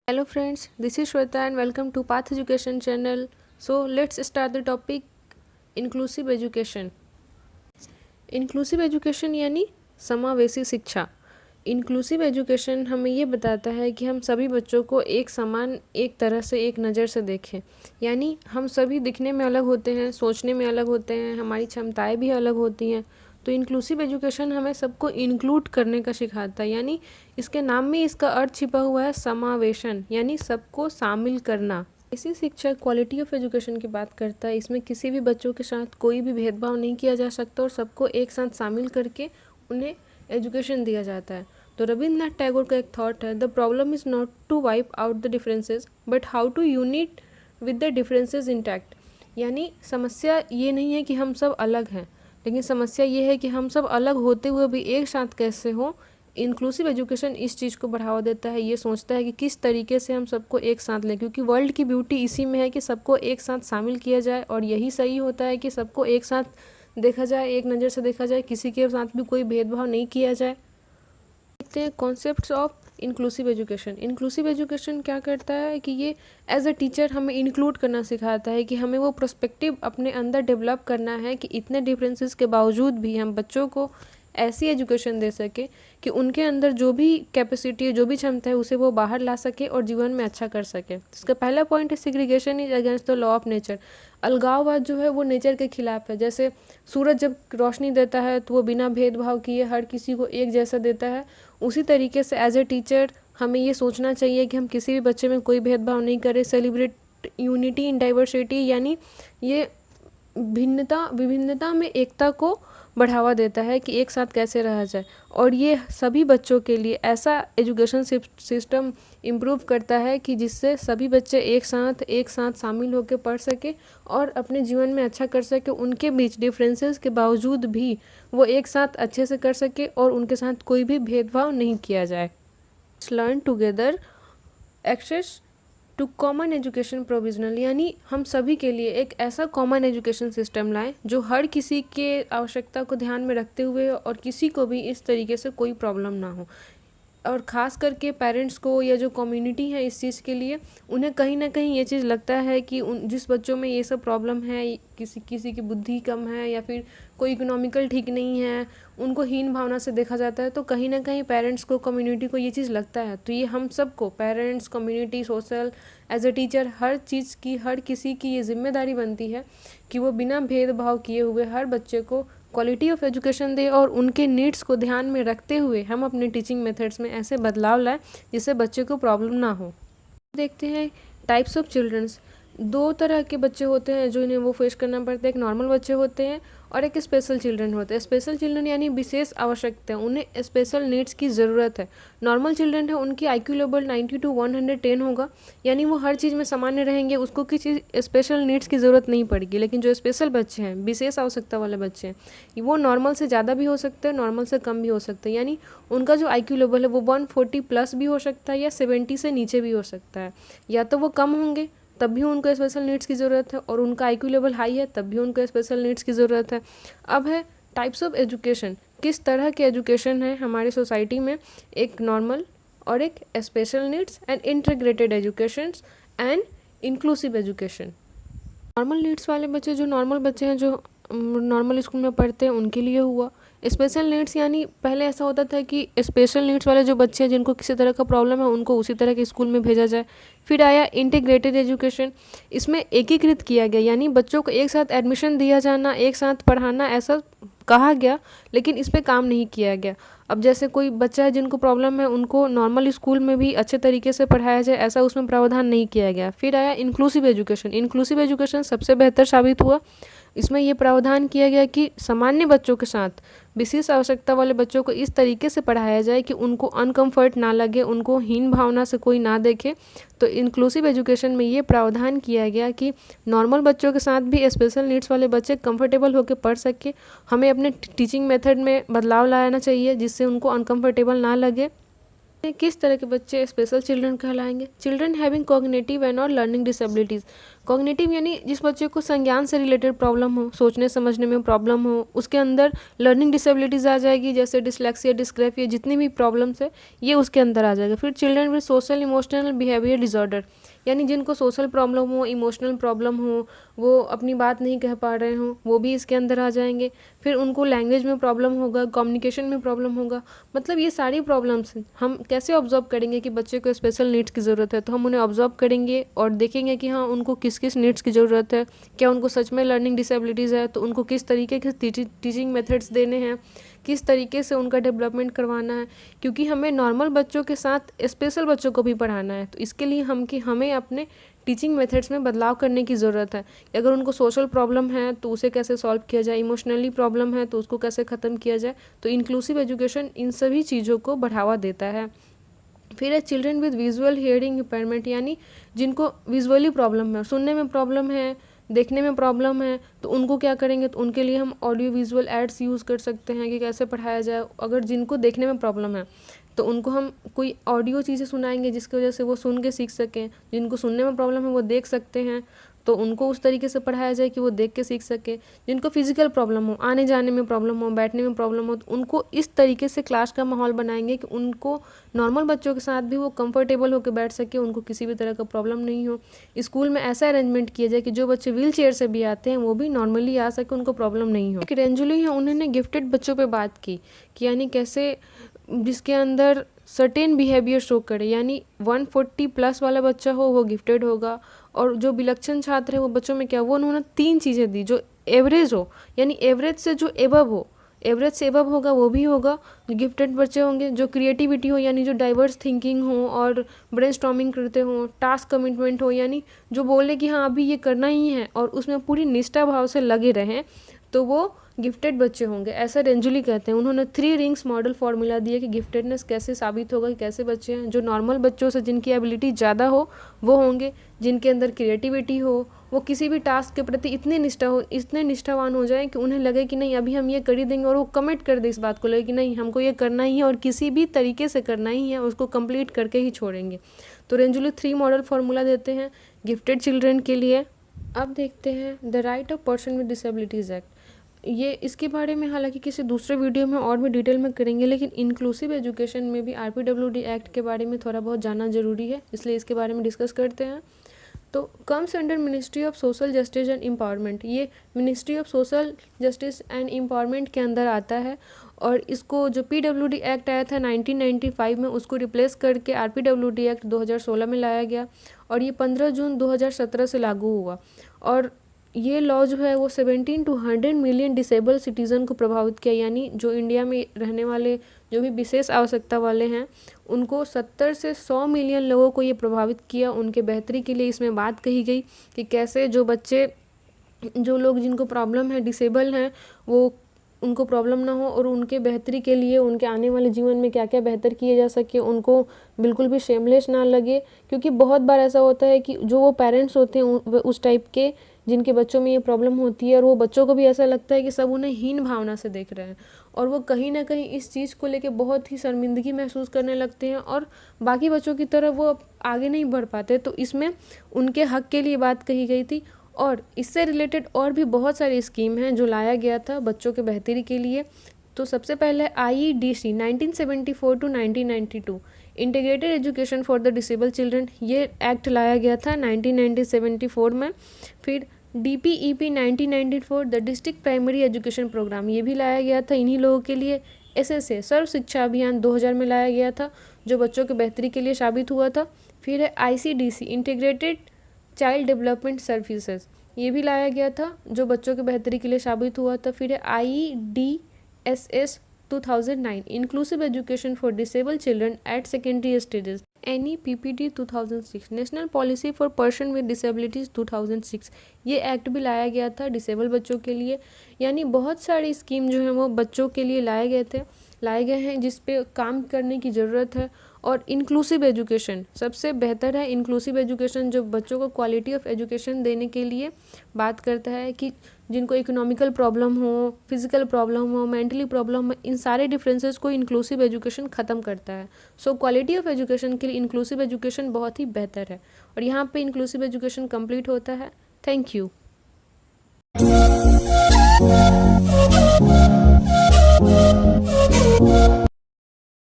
Hello friends, this is Shweta and welcome to Path Education channel. So let's start the topic inclusive education. Inclusive education यानी समावेशी शिक्षा। Inclusive education हमें ये बताता है कि हम सभी बच्चों को एक समान, एक तरह से, एक नज़र से देखें। यानी हम सभी दिखने में अलग होते हैं, सोचने में अलग होते हैं, हमारी क्षमताएं भी अलग होती हैं। तो इंक्लूसिव एजुकेशन हमें सबको इंक्लूड करने का सिखाता है। यानी इसके नाम में इसका अर्थ छिपा हुआ है समावेशन, यानी सबको शामिल करना। इसी शिक्षा क्वालिटी ऑफ एजुकेशन की बात करता है। इसमें किसी भी बच्चों के साथ कोई भी भेदभाव नहीं किया जा सकता और सबको एक साथ शामिल करके उन्हें एजुकेशन दिया जाता है। तो रविंद्रनाथ टैगोर का एक थॉट है, the problem is not to wipe out the differences but how to unite with the differences intact. यानी समस्या ये नहीं है कि हम सब अलग हैं, लेकिन समस्या ये है कि हम सब अलग होते हुए भी एक साथ कैसे हों। इंक्लूसिव एजुकेशन इस चीज़ को बढ़ावा देता है, ये सोचता है कि किस तरीके से हम सबको एक साथ लें, क्योंकि वर्ल्ड की ब्यूटी इसी में है कि सबको एक साथ शामिल किया जाए और यही सही होता है कि सबको एक साथ देखा जाए, एक नज़र से देखा जाए, किसी के साथ भी कोई भेदभाव नहीं किया जाए। देखते हैं concepts of inclusive education. Inclusive education क्या करता है कि ये एज अ टीचर हमें इंक्लूड करना सिखाता है कि हमें वो पर्सपेक्टिव अपने अंदर डेवलप करना है कि इतने डिफरेंसेस के बावजूद भी हम बच्चों को ऐसी एजुकेशन दे सके कि उनके अंदर जो भी कैपेसिटी है, जो भी क्षमता है, उसे वो बाहर ला सके और जीवन में अच्छा कर सके। इसका पहला पॉइंट है segregation is against the law of nature. अलगाववाद जो है वो नेचर के खिलाफ है। जैसे सूरज जब रोशनी देता है तो वो बिना भेदभाव किए हर किसी को एक जैसा देता है, उसी तरीके से एज ए टीचर हमें ये सोचना चाहिए कि हम किसी भी बच्चे में कोई भेदभाव नहीं करें। सेलिब्रेट यूनिटी इन डाइवर्सिटी, यानी ये विभिन्नता में एकता को बढ़ावा देता है कि एक साथ कैसे रहा जाए। और ये सभी बच्चों के लिए ऐसा एजुकेशन सिस्टम इम्प्रूव करता है कि जिससे सभी बच्चे एक साथ शामिल होकर पढ़ सके और अपने जीवन में अच्छा कर सके। उनके बीच डिफरेंसेस के बावजूद भी वो एक साथ अच्छे से कर सके और उनके साथ कोई भी भेदभाव नहीं किया जाए। Learn together access to common education provisional, यानी हम सभी के लिए एक ऐसा कॉमन एजुकेशन सिस्टम लाएं जो हर किसी के आवश्यकता को ध्यान में रखते हुए और किसी को भी इस तरीके से कोई प्रॉब्लम ना हो। और ख़ास करके पेरेंट्स को या जो कम्युनिटी है इस चीज़ के लिए, उन्हें कहीं ना कहीं ये चीज़ लगता है कि जिस बच्चों में ये सब प्रॉब्लम है, किसी की बुद्धि कम है या फिर कोई इकोनॉमिकल ठीक नहीं है, उनको हीन भावना से देखा जाता है। तो कहीं ना कहीं पेरेंट्स को, कम्युनिटी को ये चीज़ लगता है। तो ये हम सबको, parents, community, social, as a teacher, हर चीज़ की, हर किसी की ये जिम्मेदारी बनती है कि वो बिना भेदभाव किए हुए हर बच्चे को क्वालिटी ऑफ एजुकेशन दे और उनके नीड्स को ध्यान में रखते हुए हम अपने टीचिंग मेथड्स में ऐसे बदलाव लाएं जिससे बच्चे को प्रॉब्लम ना हो। देखते हैं टाइप्स ऑफ चिल्ड्रंस। दो तरह के बच्चे होते हैं जो इन्हें वो फेस करना पड़ता है। एक नॉर्मल बच्चे होते हैं और एक स्पेशल चिल्ड्रन होते हैं। स्पेशल चिल्ड्रन यानी विशेष आवश्यकता है, उन्हें स्पेशल नीड्स की ज़रूरत है। नॉर्मल चिल्ड्रन है, उनकी IQ लेवल 90 to 110 होगा, यानी वो हर चीज़ में सामान्य रहेंगे, उसको किसी स्पेशल नीड्स की ज़रूरत नहीं पड़ेगी। लेकिन जो स्पेशल बच्चे हैं, विशेष आवश्यकता वाले बच्चे हैं, वो नॉर्मल से ज़्यादा भी हो सकते हैं, नॉर्मल से कम भी हो सकते हैं। यानी उनका जो IQ लेवल है वो 140 प्लस भी हो सकता है या 70 से नीचे भी हो सकता है। या तो वो कम होंगे तब भी उनको स्पेशल नीड्स की ज़रूरत है, और उनका IQ लेवल हाई है तब भी उनको स्पेशल नीड्स की ज़रूरत है। अब है टाइप्स ऑफ एजुकेशन। किस तरह के एजुकेशन है हमारी सोसाइटी में? एक नॉर्मल और एक special needs and integrated education and inclusive education. Normal needs वाले बच्चे, जो नॉर्मल बच्चे हैं जो नॉर्मल स्कूल में पढ़ते हैं, उनके लिए हुआ। स्पेशल नीड्स यानी पहले ऐसा होता था कि स्पेशल नीड्स वाले जो बच्चे हैं जिनको किसी तरह का प्रॉब्लम है उनको उसी तरह के स्कूल में भेजा जाए। फिर आया इंटीग्रेटेड एजुकेशन। इसमें एकीकृत किया गया, यानी बच्चों को एक साथ एडमिशन दिया जाना, एक साथ पढ़ाना, ऐसा कहा गया, लेकिन इस पर काम नहीं किया गया। अब जैसे कोई बच्चा है जिनको प्रॉब्लम है, उनको नॉर्मल स्कूल में भी अच्छे तरीके से पढ़ाया जाए, ऐसा उसमें प्रावधान नहीं किया गया। फिर आया इंक्लूसिव एजुकेशन। इंक्लूसिव एजुकेशन सबसे बेहतर साबित हुआ। इसमें यह प्रावधान किया गया कि सामान्य बच्चों के साथ विशेष आवश्यकता वाले बच्चों को इस तरीके से पढ़ाया जाए कि उनको अनकम्फर्ट ना लगे, उनको हीन भावना से कोई ना देखे। तो इंक्लूसिव एजुकेशन में ये प्रावधान किया गया कि नॉर्मल बच्चों के साथ भी स्पेशल नीड्स वाले बच्चे कंफर्टेबल होकर पढ़ सके। हमें अपने टीचिंग मेथड में बदलाव लाना चाहिए जिससे उनको अनकम्फर्टेबल ना लगे। किस तरह के बच्चे स्पेशल चिल्ड्रन कहलाएंगे? चिल्ड्रन हैविंग कॉग्निटिव एंड और लर्निंग डिसेबिलिटीज़। कॉग्निटिव यानी जिस बच्चे को संज्ञान से रिलेटेड प्रॉब्लम हो, सोचने समझने में प्रॉब्लम हो, उसके अंदर लर्निंग डिसेबिलिटीज़ आ जाएगी, जैसे डिसलेक्सिया, डिस्ग्राफिया, जितनी भी प्रॉब्लम्स है ये उसके अंदर आ जाएगा। फिर children with social emotional behaviour disorder, यानी जिनको सोशल प्रॉब्लम हो, इमोशनल प्रॉब्लम हो, वो अपनी बात नहीं कह पा रहे हों, वो भी इसके अंदर आ जाएंगे। फिर उनको लैंग्वेज में प्रॉब्लम होगा, कम्युनिकेशन में प्रॉब्लम होगा। मतलब ये सारी प्रॉब्लम्स हम कैसे ऑब्जर्व करेंगे कि बच्चे को स्पेशल नीड्स की ज़रूरत है, तो हम उन्हें ऑब्जर्व करेंगे और देखेंगे कि हाँ उनको किस किस नीड्स की ज़रूरत है, क्या उनको सच में लर्निंग डिसेबिलिटीज़ है, तो उनको किस तरीके के टीचिंग मेथड्स देने हैं, किस तरीके से उनका डेवलपमेंट करवाना है, क्योंकि हमें नॉर्मल बच्चों के साथ स्पेशल बच्चों को भी पढ़ाना है। तो इसके लिए हमें अपने टीचिंग मेथड्स में बदलाव करने की ज़रूरत है। अगर उनको सोशल प्रॉब्लम है तो उसे कैसे सॉल्व किया जाए, इमोशनली प्रॉब्लम है तो उसको कैसे ख़त्म किया जाए। तो इंक्लूसिव एजुकेशन इन सभी चीज़ों को बढ़ावा देता है। फिर है children with visual hearing impairment, यानी जिनको विजुअली प्रॉब्लम है, सुनने में प्रॉब्लम है, देखने में प्रॉब्लम है, तो उनको क्या करेंगे, तो उनके लिए हम ऑडियो विजुअल एड्स यूज़ कर सकते हैं कि कैसे पढ़ाया जाए। अगर जिनको देखने में प्रॉब्लम है तो उनको हम कोई ऑडियो चीज़ें सुनाएंगे जिसकी वजह से वो सुन के सीख सकें। जिनको सुनने में प्रॉब्लम है वो देख सकते हैं, तो उनको उस तरीके से पढ़ाया जाए कि वो देख के सीख सके। जिनको फिजिकल प्रॉब्लम हो, आने जाने में प्रॉब्लम हो, बैठने में प्रॉब्लम हो, तो उनको इस तरीके से क्लास का माहौल बनाएंगे कि उनको नॉर्मल बच्चों के साथ भी वो कंफर्टेबल होकर बैठ सके, उनको किसी भी तरह का प्रॉब्लम नहीं हो। स्कूल में ऐसा अरेंजमेंट किया जाए कि जो बच्चे व्हील चेयर से भी आते हैं वो भी नॉर्मली आ सके, उनको प्रॉब्लम नहीं हो। रेंजुली है, उन्होंने गिफ्टेड बच्चों पर बात की कि यानी कैसे जिसके अंदर सर्टेन बिहेवियर शो करे, यानी 140+ वाला बच्चा हो वो गिफ्टेड होगा, और जो विलक्षण छात्र है वो बच्चों में क्या, वो उन्होंने 3 चीज़ें दी। जो एवरेज हो, यानी एवरेज से जो एबव हो, एवरेज से एबव होगा वो भी होगा, जो गिफ्टेड बच्चे होंगे। जो क्रिएटिविटी हो, यानी जो डाइवर्स थिंकिंग हो और ब्रेनस्टॉर्मिंग करते हो, टास्क कमिटमेंट हो, यानी जो बोले कि हाँ अभी ये करना ही है और उसमें पूरी निष्ठा भाव से लगे रहें, तो वो गिफ्टेड बच्चे होंगे, ऐसा रेंजुली कहते हैं। उन्होंने 3 रिंग्स मॉडल फॉर्मूला दिया कि गिफ्टेडनेस कैसे साबित होगा कि कैसे बच्चे हैं। जो नॉर्मल बच्चों से जिनकी एबिलिटी ज़्यादा हो वो होंगे, जिनके अंदर क्रिएटिविटी हो, वो किसी भी टास्क के प्रति इतने निष्ठावान हो जाए कि उन्हें लगे कि नहीं अभी हम ये कर ही देंगे, और वो कमिट कर दे इस बात को लेकर कि नहीं हमको ये करना ही है और किसी भी तरीके से करना ही है, उसको कंप्लीट करके ही छोड़ेंगे। तो रेंजुली 3 मॉडल फार्मूला देते हैं गिफ्टेड चिल्ड्रन के लिए। अब देखते हैं the right of person with disabilities act. ये इसके बारे में हालांकि किसी दूसरे वीडियो में और भी डिटेल में करेंगे, लेकिन इंक्लूसिव एजुकेशन में भी RPWD एक्ट के बारे में थोड़ा बहुत जानना ज़रूरी है, इसलिए इसके बारे में डिस्कस करते हैं। तो comes under ministry of social justice and empowerment, ये ministry of social justice and empowerment के अंदर आता है, और इसको जो PWD एक्ट आया था 1995 में उसको रिप्लेस करके RPWD एक्ट 2016 में लाया गया, और ये 15 जून 2017 से लागू हुआ। और ये लॉ जो है वो 17 to 100 मिलियन डिसेबल सिटीज़न को प्रभावित किया, यानी जो इंडिया में रहने वाले जो भी विशेष आवश्यकता वाले हैं उनको 70 से 100 मिलियन लोगों को ये प्रभावित किया। उनके बेहतरी के लिए इसमें बात कही गई कि कैसे जो लोग जिनको प्रॉब्लम है, डिसेबल हैं, वो उनको प्रॉब्लम ना हो, और उनके बेहतरी के लिए उनके आने वाले जीवन में क्या क्या बेहतर किए जा सके, उनको बिल्कुल भी शेमलेस ना लगे। क्योंकि बहुत बार ऐसा होता है कि जो वो पेरेंट्स होते हैं उस टाइप के जिनके बच्चों में ये प्रॉब्लम होती है, और वो बच्चों को भी ऐसा लगता है कि सब उन्हें हीन भावना से देख रहे हैं, और वो कहीं ना कहीं इस चीज़ को लेके बहुत ही शर्मिंदगी महसूस करने लगते हैं, और बाकी बच्चों की तरह वो आगे नहीं बढ़ पाते। तो इसमें उनके हक के लिए बात कही गई थी, और इससे रिलेटेड और भी बहुत सारी स्कीम हैं जो लाया गया था बच्चों के बेहतरी के लिए। तो सबसे पहले IEDC 1974 to 1992 integrated education for the disable children, ये एक्ट लाया गया था 1974 में। फिर DPEP 1994 the district primary education programme, ये भी लाया गया था इन्हीं लोगों के लिए। SSA सर्व शिक्षा अभियान 2000 में लाया गया था, जो बच्चों के बेहतरी के लिए साबित हुआ था। फिर है ICDC integrated child development services, ये भी लाया गया था जो बच्चों के बेहतरी के लिए साबित हुआ था। फिर है IEDSS 2009 inclusive education for disable children eight secondary stages. NEPPD 2006 national policy for person with disabilities 2006, ये एक्ट भी लाया गया था डिसेबल बच्चों के लिए। यानी बहुत सारी स्कीम जो है वो बच्चों के लिए लाए गए हैं जिस पे काम करने की ज़रूरत है, और इंक्लूसिव एजुकेशन सबसे बेहतर है। इंक्लूसिव एजुकेशन जो बच्चों को क्वालिटी ऑफ एजुकेशन देने के लिए बात करता है कि जिनको इकोनॉमिकल प्रॉब्लम हो, फिजिकल प्रॉब्लम हो, मेंटली प्रॉब्लम हो, इन सारे डिफरेंसेस को इंक्लूसिव एजुकेशन ख़त्म करता है। सो क्वालिटी ऑफ एजुकेशन के लिए इंक्लूसिव एजुकेशन बहुत ही बेहतर है और यहाँ पे इंक्लूसिव एजुकेशन कंप्लीट होता है। Thank you.